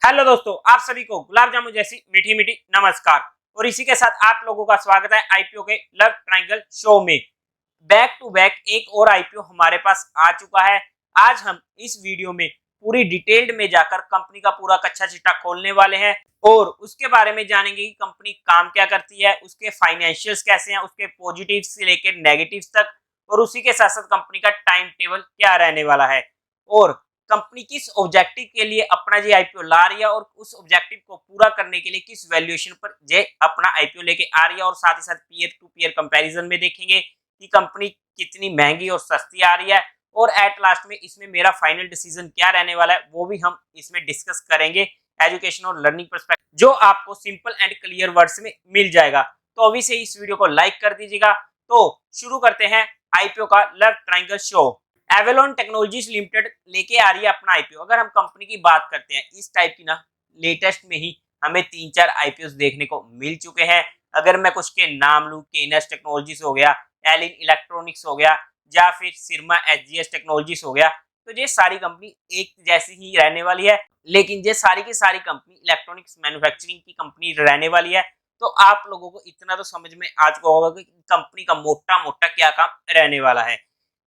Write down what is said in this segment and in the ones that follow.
Hello दोस्तों, आप सभी को गुलाब जामुन जैसी मीठी मीठी नमस्कार। और इसी के साथ आप लोगों का स्वागत है आईपीओ के लव ट्रायंगल शो में। बैक टू बैक एक और आईपीओ हमारे पास आ चुका है। आज हम इस वीडियो में पूरी डिटेल्ड में जाकर कंपनी का पूरा कच्चा चिट्ठा खोलने वाले हैं और उसके बारे में जानेंगे कि कंपनी काम क्या करती है, उसके फाइनेंशियल्स कैसे हैं, उसके पॉजिटिव से लेकर नेगेटिव्स तक, और उसी के साथ साथ कंपनी का टाइम टेबल क्या रहने वाला है और कंपनी किस ऑब्जेक्टिव के लिए अपना ये आईपीओ ला रही है और उस ऑब्जेक्टिव को पूरा करने के लिए किस वैल्यूएशन पर ये अपना आईपीओ लेके आ रही है। और साथ ही साथ पीयर टू पीयर कंपैरिजन में देखेंगे कि कंपनी कितनी महंगी और सस्ती आ रही है और एट लास्ट में इसमें मेरा फाइनल डिसीजन क्या रहने वाला है वो भी हम इसमें डिस्कस करेंगे एजुकेशन और लर्निंग पर्सपेक्टिव, जो आपको सिंपल एंड क्लियर वर्ड्स में मिल जाएगा। तो अभी से इस वीडियो को लाइक कर दीजिएगा। तो शुरू करते हैं आईपीओ का love triangle show. Avalon technologies limited लेके आ रही है अपना आईपीओ। अगर हम कंपनी की बात करते हैं इस टाइप की ना, लेटेस्ट में ही हमें 3-4 आईपीओ देखने को मिल चुके हैं। अगर मैं कुछ के नाम लूं, केनस टेक्नोलॉजीज हो गया, एलिन इलेक्ट्रॉनिक्स हो गया, या फिर सिरमा एचजीएस टेक्नोलॉजीज हो गया, तो ये सारी कंपनी एक जैसी ही रहने वाली है। लेकिन ये सारी की सारी कंपनी इलेक्ट्रॉनिक्स मैन्युफैक्चरिंग की कंपनी रहने वाली है। तो आप लोगों को इतना तो समझ में आ चुका होगा कि कंपनी का मोटा मोटा क्या काम रहने वाला है।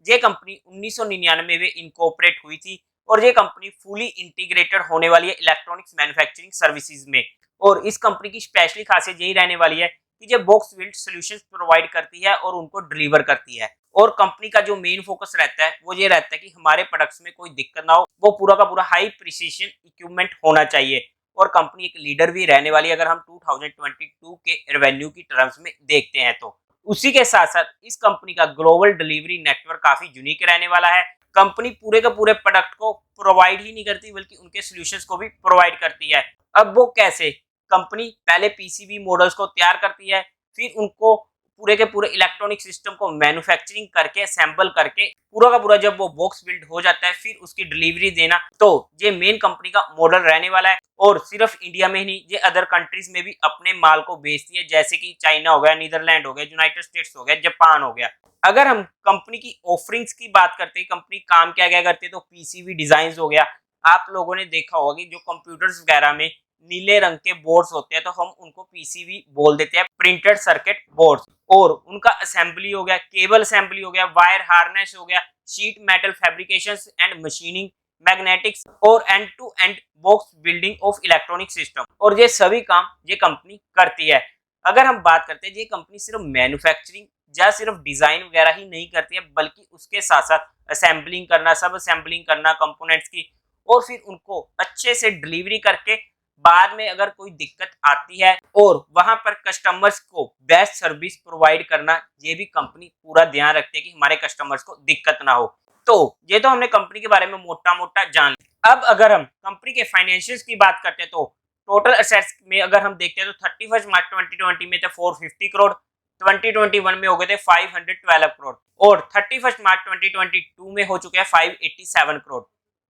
ये कंपनी 1999 में इनकॉर्पोरेट हुई थी और ये कंपनी फुली इंटीग्रेटेड होने वाली है इलेक्ट्रॉनिक्स मैन्युफैक्चरिंग सर्विसेज में। और इस कंपनी की स्पेशली खासियत यही रहने वाली है कि ये बॉक्स बिल्ड सॉल्यूशंस प्रोवाइड करती है और उनको डिलीवर करती है। और कंपनी का जो मेन फोकस रहता है वो ये रहता है कि हमारे प्रोडक्ट्स में कोई दिक्कत ना हो, वो पूरा का पूरा हाई प्रिसीजन इक्विपमेंट होना चाहिए। और कंपनी एक लीडर भी रहने वाली है अगर हम 2022 के रेवेन्यू की टर्म्स में देखते हैं तो। उसी के साथ साथ इस कंपनी का ग्लोबल डिलीवरी नेटवर्क काफी यूनिक रहने वाला है। कंपनी पूरे के पूरे प्रोडक्ट को प्रोवाइड ही नहीं करती बल्कि उनके सॉल्यूशंस को भी प्रोवाइड करती है। अब वो कैसे? कंपनी पहले पीसीबी मॉडल्स को तैयार करती है, फिर उनको पूरे के पूरे इलेक्ट्रॉनिक सिस्टम को मैन्युफैक्चरिंग करके असेंबल करके पूरा का पूरा जब वो बॉक्स बिल्ड हो जाता है फिर उसकी डिलीवरी देना। तो ये मेन कंपनी का मॉडल रहने वाला है। और सिर्फ इंडिया में ही नहीं, ये अदर कंट्रीज में भी अपने माल को बेचती है, जैसे कि चाइना हो गया, नीदरलैंड हो गया, यूनाइटेड स्टेट्स हो गया, जापान हो गया। अगर हम कंपनी की ऑफरिंग्स की बात करते हैं, कंपनी काम क्या क्या करती है, तो पीसीबी डिजाइन हो गया। आप लोगों ने देखा होगा कि जो कंप्यूटर्स वगैरह में नीले रंग के बोर्ड्स होते हैं तो हम उनको पीसीबी बोल देते हैं, प्रिंटेड सर्किट बोर्ड्स। और उनका असेंबली हो गया, केबल असेंबली हो गया, वायर हार्नेस हो गया, sheet metal fabrications and machining, magnetics और end to end box building of electronic system. और ये सभी काम ये कंपनी करती है। अगर हम बात करते हैं, ये कंपनी सिर्फ मैन्युफैक्चरिंग या सिर्फ डिजाइन वगैरह ही नहीं करती है बल्कि उसके साथ साथ असेंबलिंग करना, सब असेंबलिंग करना कंपोनेंट्स की, और फिर उनको अच्छे से डिलीवरी करके बाद में अगर कोई दिक्कत आती है और वहां पर कस्टमर्स को बेस्ट सर्विस प्रोवाइड करना, ये भी कंपनी पूरा ध्यान रखती है कि हमारे कस्टमर्स को दिक्कत ना हो। तो ये तो हमने कंपनी के बारे में मोटा मोटा जान लिया। अब अगर हम कंपनी के फाइनेंशियल्स की बात करते हैं तो टोटल एसेट्स में अगर हम देखते हैं तो 31 मार्च 2020 में थे 450 करोड़, 2021 में हो गए थे 512 करोड़ और 31 मार्च 2022 में हो चुके हैं 587 करोड़।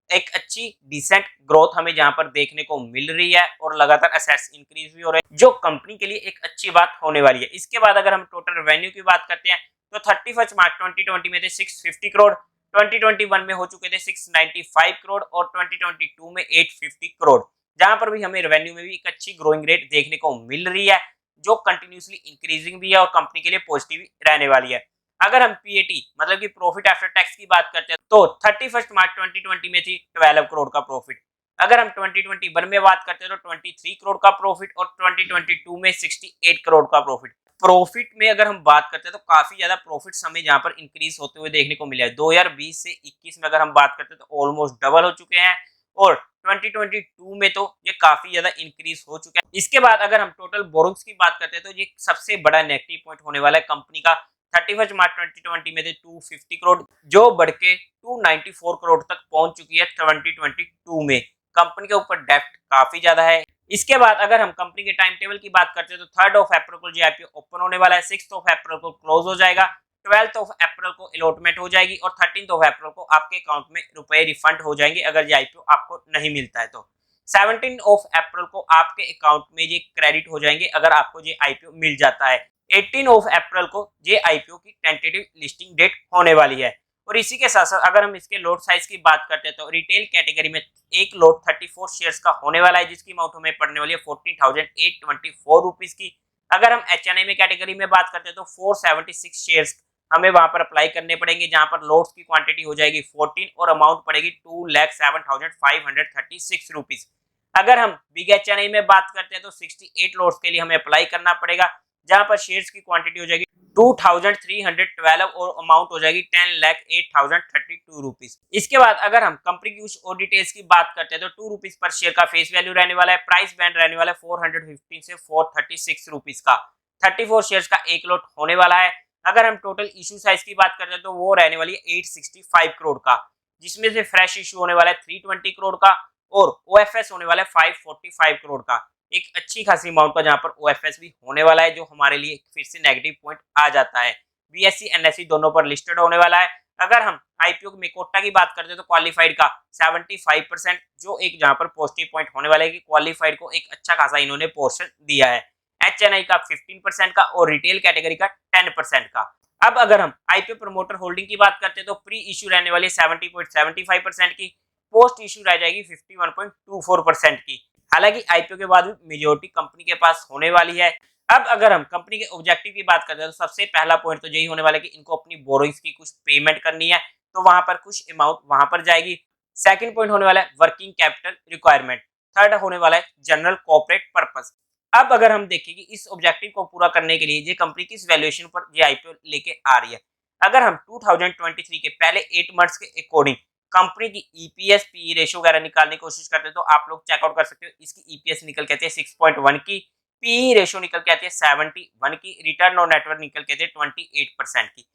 एक अच्छी डिसेंट ग्रोथ हमें जहां पर देखने को मिल रही है और लगातार एसेट्स इंक्रीज भी हो रहे हैं, जो कंपनी के लिए एक अच्छी बात होने वाली है। इसके बाद अगर हम टोटल रेवेन्यू की बात करते हैं तो 31 मार्च 2020 में थे 650 करोड़, 2021 में हो चुके थे 695 करोड़ और 2022 में 850 करोड़। जहां पर भी हमें रेवेन्यू में भी एक अच्छी ग्रोइंग रेट देखने को मिल रही है, जो कंटिन्यूसली इंक्रीजिंग भी है और कंपनी के लिए पॉजिटिव रहने वाली है। अगर हम पीएटी मतलब कि प्रॉफिट आफ्टर टैक्स की बात करते हैं तो 31 मार्च 2020 में थी 12 करोड़ का प्रॉफिट। अगर हम 2021 में बात करते हैं तो 23 करोड़ का प्रॉफिट और 2022 में 68 करोड़ का प्रॉफिट। प्रॉफिट में अगर हम बात करते हैं तो काफी ज्यादा प्रॉफिट्स हमें जहां पर इंक्रीज होते हुए देखने को मिला है। 2020 से 21 में अगर हम बात करते हैं तो ऑलमोस्ट डबल हो चुके हैं और 2022 में तो ये काफी ज्यादा इंक्रीज हो चुका है। इसके बाद अगर हम टोटल बोरोइंग्स की बात करते हैं तो ये सबसे बड़ा नेगेटिव पॉइंट होने वाला है कंपनी का। 31 मार्च 2020 में थे 250 करोड़, जो बढ़ के 294 करोड़ तक पहुंच चुकी है 2022 में। कंपनी के ऊपर डेब्ट काफी ज्यादा है। इसके बाद अगर हम कंपनी के टाइम टेबल की बात करते हैं तो 3 अप्रैल को आईपीओ ओपन होने वाला है, 6 अप्रैल को क्लोज हो जाएगा, 12 अप्रैल को अलॉटमेंट हो जाएगी और 13 अप्रैल को आपके अकाउंट में रुपए रिफंड हो जाएंगे अगर ये आईपीओ आपको नहीं मिलता है तो। 17 अप्रैल को आपके अकाउंट में ये क्रेडिट हो जाएंगे अगर आपको ये आईपीओ मिल जाता है। 18 अप्रैल को ये आईपीओ की टेंटेटिव लिस्टिंग डेट होने वाली है। और इसी के साथ साथ अगर हम इसके लॉट साइज की बात करते हैं तो रिटेल कैटेगरी में एक लॉट 34 शेयर्स का होने वाला है, जिसकी अमाउंट हमें पड़ने वाली है 14,824 रुपीज की। अगर हम एचएनआई में कैटेगरी में बात करते हैं तो 476 शेयर्स हमें वहां पर अप्लाई करने पड़ेंगे, जहां पर लॉट्स की क्वांटिटी हो जाएगी 14 और अमाउंट पड़ेगी 2,07,536 रुपीज। अगर हम बिग एचएनआई में बात करते हैं तो 68 लॉट्स के लिए हमें अप्लाई करना पड़ेगा, जहां पर शेयर्स की क्वांटिटी हो जाएगी 2,312 और अमाउंट हो जाएगी 10,08,032 रुपीज। इसके बाद अगर हम कंपनी की कुछ और डिटेल्स की बात करते हैं तो 2 रुपीज पर शेयर का फेस वैल्यू रहने वाला है। प्राइस बैंड रहने वाला है 415 से 436 रुपीज का। 34 शेयर्स का एक लॉट होने वाला है। अगर हम टोटल इशू साइज की बात करते हैं तो वो रहने वाली है 865 करोड़ का, जिसमें से फ्रेश इशू होने वाला है 320 करोड़ का और ओएफएस होने वाला है 545 करोड़ का। एक अच्छी खासी अमाउंट का जहां पर ओएफएस भी होने वाला है, जो हमारे लिए फिर से नेगेटिव पॉइंट आ जाता है। बीएससी एनएससी दोनों पर लिस्टेड होने वाला है। अगर हम आईपीओ में कोटा की बात करते हैं तो क्वालिफाइड का 75%, जो एक जहां पर पॉजिटिव पॉइंट होने वाला है कि क्वालिफाइड को एक अच्छा खासा इन्होंने पोर्शन दिया है। एचएनआई का 15% का और रिटेल कैटेगरी का 10% का। अब अगर हम आईपीओ प्रमोटर होल्डिंग की बात करते हैं तो प्री इश्यू रहने वाली 70.75% की, पोस्ट इश्यू रह जाएगी 51.24% की। हालांकि आईपीओ के बाद भी मेजोरिटी कंपनी के पास होने वाली है। अब अगर हम कंपनी के ऑब्जेक्टिव की बात करते हैं तो सबसे पहला पॉइंट तो यही होने वाला है कि इनको अपनी बोरोइंग्स की कुछ पेमेंट करनी है, तो वहां पर कुछ अमाउंट वहां पर जाएगी। सेकंड पॉइंट होने वाला है वर्किंग कैपिटल रिक्वायरमेंट। थर्ड होने वाला है जनरल कॉर्पोरेट पर्पस। अब अगर हम देखें कि इस ऑब्जेक्टिव को पूरा करने के लिए ये कंपनी किस वैल्यूएशन पर ये आईपीओ लेके आ रही है। अगर हम 2023 के पहले 8 मंथ्स के अकॉर्डिंग कंपनी की ईपीएस पीई रेशियो वगैरह निकालने की कोशिश करते हैं तो आप लोग चेकआउट कर सकते हो। इसकी ईपीएस निकल के आती है 6.1 की, पीई रेशियो निकल के आती है 71 की, रिटर्न ऑन नेटवर्थ निकल के आती है 28% की।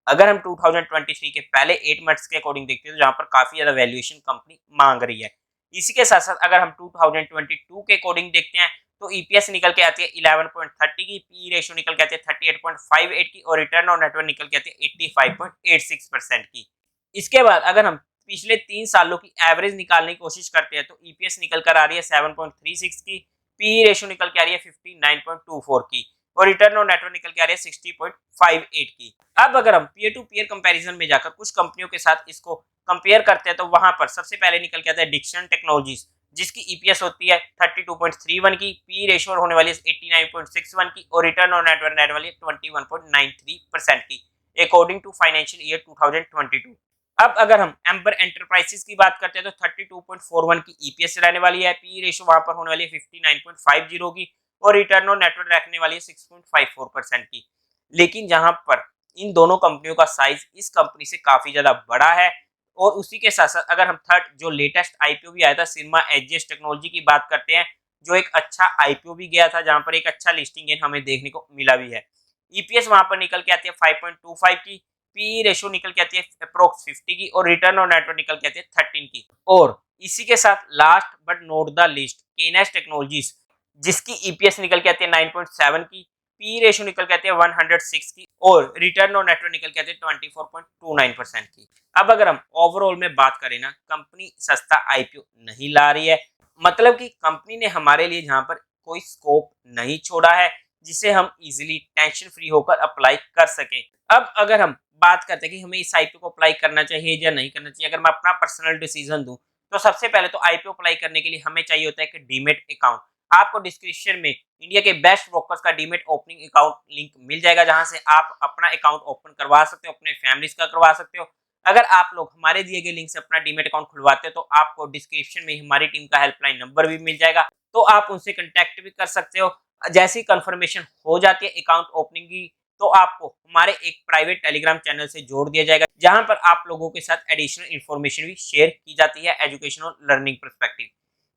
अगर हम 2023 के पहले 8 मंथ्स के अकॉर्डिंग देखते हैं तो जहां पर काफी ज्यादा वैल्यूएशन कंपनी मांग रही है। इसी के साथ साथ अगर हम 2022 के अकॉर्डिंग देखते हैं तो ईपीएस निकल के आती है 11.30 की, पी रेशियो निकल के आती है 38.58 की और रिटर्न ऑन नेटवर्थ निकल के आती है 85.86% की। इसके बाद अगर हम पिछले 3 सालों की एवरेज निकालने की कोशिश करते हैं तो ईपीएस निकल कर आ रही है 7.36 की, पी रेशियो निकल के आ रही है 59.24 की और रिटर्न ऑन नेटवर्थ निकल के आ रही है 60.58 की। अब अगर हम पीयर टू पीयर कंपैरिजन में जाकर कुछ कंपनियों के साथ इसको कंपेयर करते हैं तो वहां पर सबसे पहले निकल के आता है डिक्सन टेक्नोलॉजीज, जिसकी ईपीएस होती है 32.31 की, पी रेशियो होने वाली है 89.61 की और रिटर्न ऑन नेटवर्थ रहने वाली है 21.93% की अकॉर्डिंग टू फाइनेंशियल ईयर 2022। अब अगर हम एम्बर एंटरप्राइजेस की बात करते हैं तो 32.41 की ईपीएस रहने वाली है, पी रेशियो वहां पर होने वाली है 59.50 की और रिटर्न ऑन नेटवर्थ रखने वाली है 6.54% की। लेकिन जहां पर इन दोनों कंपनियों का साइज इस कंपनी से काफी ज्यादा बड़ा है। और उसी के साथ साथ अगर हम थर्ड जो लेटेस्ट आईपीओ भी आया था सिरमा एजीएस टेक्नोलॉजी की बात करते हैं, जो एक अच्छा आईपीओ भी गया था, जहां पर एक अच्छा लिस्टिंग गेन हमें देखने को मिला भी है। ईपीएस वहां पर निकल के आती है 5.25 की, पी रेशियो निकल के आती है अप्रोक्स 50 की और रिटर्न ऑन नेटवर्थ निकल के आती है 13 की। और इसी के साथ last but not the least Kaynes technologies, जिसकी ईपीएस निकल के आती है 9.7 की, पी रेशियो निकल के आती है 106 की और रिटर्न ऑन नेटवर्थ निकल के आती है 24.29% की। अब अगर हम ओवरऑल में बात करें ना, कंपनी सस्ता आईपीओ नहीं ला रही है, मतलब कि कंपनी ने हमारे लिए जहां पर कोई स्कोप नहीं छोड़ा है जिसे हम इजीली टेंशन फ्री होकर अप्लाई कर सके। अब अगर हम बात करते हैं कि हमें इस आईपीओ को अप्लाई करना चाहिए या नहीं करना चाहिए, अगर मैं अपना पर्सनल डिसीजन दूं तो सबसे पहले तो आईपीओ अप्लाई करने के लिए हमें चाहिए होता है कि डीमेट अकाउंट। आपको डिस्क्रिप्शन में इंडिया के बेस्ट ब्रोकर्स का डीमेट ओपनिंग अकाउंट लिंक मिल जाएगा, जहां से आप अपना अकाउंट ओपन करवा सकते हो, अपने फैमिलीज का करवा सकते हो। अगर आप लोग हमारे दिए गए लिंक से अपना डीमेट अकाउंट खुलवाते हो तो आपको डिस्क्रिप्शन में हमारी टीम का हेल्पलाइन नंबर भी मिल जाएगा, तो आप उनसे कांटेक्ट भी कर सकते हो। जैसी कंफर्मेशन हो जाती है अकाउंट ओपनिंग की तो आपको हमारे एक प्राइवेट टेलीग्राम चैनल से जोड़ दिया जाएगा, जहां पर आप लोगों के साथ एडिशनल इंफॉर्मेशन भी शेयर की जाती है एजुकेशन और लर्निंग पर्सपेक्टिव।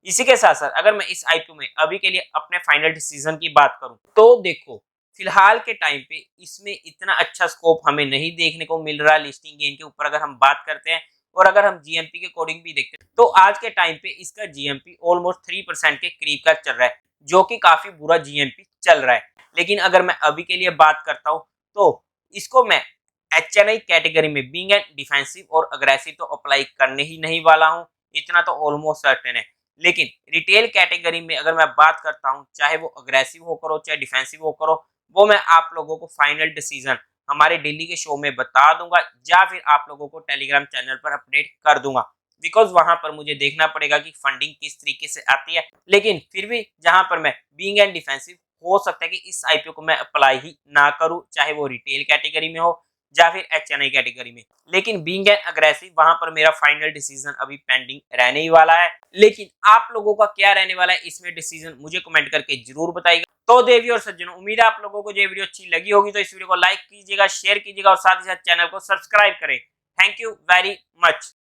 इसी के साथ साथ अगर मैं इस आईपीओ में अभी के लिए अपने फाइनल डिसीजन की बात करूं तो देखो, फिलहाल के टाइम पे इसमें इतना अच्छा स्कोप हमें नहीं देखने को मिल रहा लिस्टिंग गेन के ऊपर अगर हम बात करते हैं। और अगर हम जीएमपी के कोडिंग भी देखते हैं तो आज के टाइम पे इसका जीएमपी ऑलमोस्ट 3% के करीब का चल रहा है, जो कि काफी बुरा जीएमपी चल रहा है। लेकिन अगर मैं अभी के लिए बात करता हूं तो इसको मैं एचएनआई कैटेगरी में बीइंग एन डिफेंसिव और अग्रेसिव तो अप्लाई करने ही नहीं वाला हूं, इतना तो ऑलमोस्ट सर्टेन है। लेकिन रिटेल कैटेगरी में अगर मैं बात करता हूं, चाहे वो अग्रेसिव होकर हो चाहे डिफेंसिव होकर हो, वो मैं आप लोगों को फाइनल डिसीजन हमारे डेली के शो में बता दूंगा या फिर आप लोगों को टेलीग्राम चैनल पर अपडेट कर दूंगा, बिकॉज वहां पर मुझे देखना पड़ेगा कि फंडिंग किस तरीके से आती है। लेकिन फिर भी जहां पर मैं बीइंग एंड डिफेंसिव, हो सकता है कि इस आईपीओ को मैं अप्लाई ही ना करूं, चाहे वो रिटेल कैटेगरी में हो या फिर एचएनआई कैटेगरी में। लेकिन बीइंग एंड अग्रेसिव, वहां पर मेरा फाइनल डिसीजन अभी पेंडिंग रहने ही वाला है। लेकिन आप लोगों का क्या रहने वाला है इसमें डिसीजन, मुझे कमेंट करके जरूर बताइएगा। तो देवी और सज्जनों, उम्मीद है आप लोगों को ये वीडियो अच्छी लगी होगी, तो इस वीडियो को लाइक कीजिएगा, शेयर कीजिएगा और साथ ही साथ चैनल को सब्सक्राइब करें। Thank you very much.